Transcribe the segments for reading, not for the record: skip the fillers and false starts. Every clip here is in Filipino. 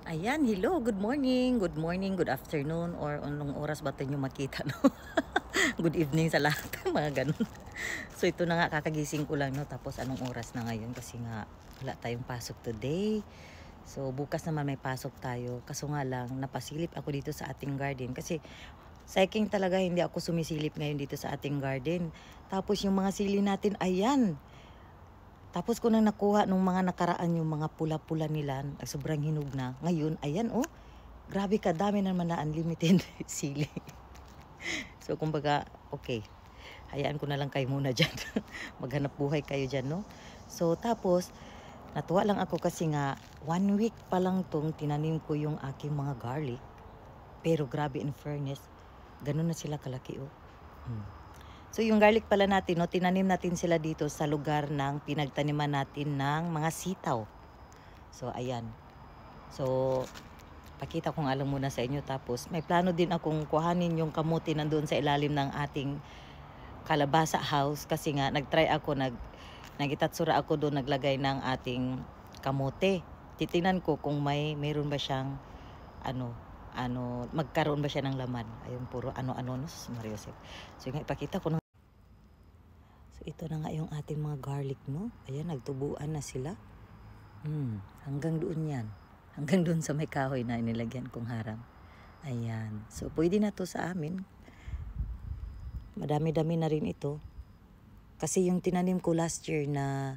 Ayan, hello, good morning, good afternoon, or anong oras ba ito nyo makita, no? Good evening sa lahat, mga ganun. So ito na nga, kakagising ko lang, no? Tapos anong oras na ngayon kasi nga wala tayong pasok today. So bukas naman may pasok tayo. Kaso nga lang, napasilip ako dito sa ating garden kasi psyching talaga hindi ako sumisilip ngayon dito sa ating garden. Tapos yung mga sili natin, ayan. Tapos ko nang nakuha nung mga nakaraan yung mga pula-pula nila, sobrang hinog na. Ngayon, ayan oh, grabe ka, dami naman na unlimited sili. So kumbaga, okay, hayaan ko na lang kayo muna dyan. Maghanap buhay kayo dyan, no? So tapos, natuwa lang ako kasi nga, 1 week pa lang tong tinanim ko yung aking mga garlic. Pero grabe, in fairness, ganun na sila kalaki oh. So yung garlic pala natin, no, tinanim natin sila dito sa lugar ng pinagtaniman natin ng mga sitaw. So ayan. So pakita ko nga lang muna sa inyo, tapos may plano din akong kuhanin yung kamuti nandoon sa ilalim ng ating kalabasa house kasi nga nagtry ako, nagitatsura ako doon, naglagay ng ating kamote. Titingnan ko kung mayroon ba siyang magkaroon ba siya ng laman. Ayun, puro ano-ano, no, Mario Joseph. So nga ipakita ko na. So ito na nga yung ating mga garlic, no. Ayan, nagtubuan na sila. Hanggang doon yan. Hanggang doon sa may kahoy na inilagyan kong harang. Ayan. So pwede na to sa amin. Madami-dami na rin ito. Kasi yung tinanim ko last year na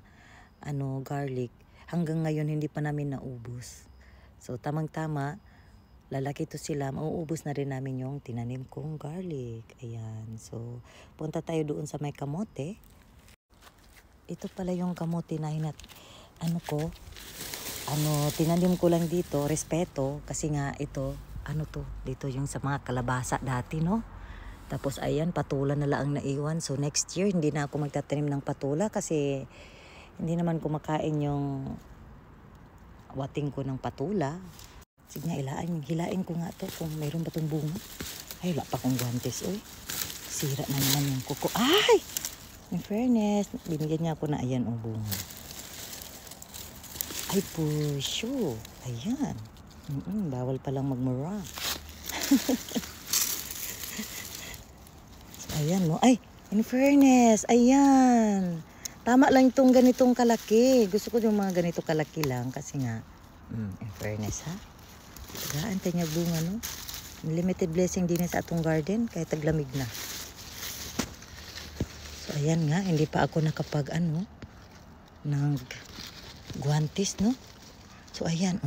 garlic, hanggang ngayon hindi pa namin naubos. So tamang-tama, lalaki to sila, mauubos na rin namin yung tinanim kong garlic. Ayan. So, punta tayo doon sa may kamote. Ito pala yung kamote na tinanim ko lang dito, respeto, kasi nga ito, dito yung sa mga kalabasa dati, no? Tapos ayan, patula na lang ang naiwan. So next year, hindi na ako magtatanim ng patula kasi hindi naman kumakain yung wating ko ng patula. Sige nga, hilain ko nga to kung mayroon ba itong bunga. Ay, wala pa akong guantes, oy. Sira na naman yung kuko. Ay! In fairness, binigyan niya ako na, ayan, bunga. Ay, pusyo. Ayan. Bawal palang magmura. So, ayan mo. Ay, in fairness, ayan. Tama lang itong ganitong kalaki. Gusto ko yung mga ganito kalaki lang kasi nga, in fairness, ha? Gaantay niya bunga, no? Limited blessing din sa atong garden kahit taglamig na. So ayan nga, hindi pa ako nakapag ng guantes, no? So ayan,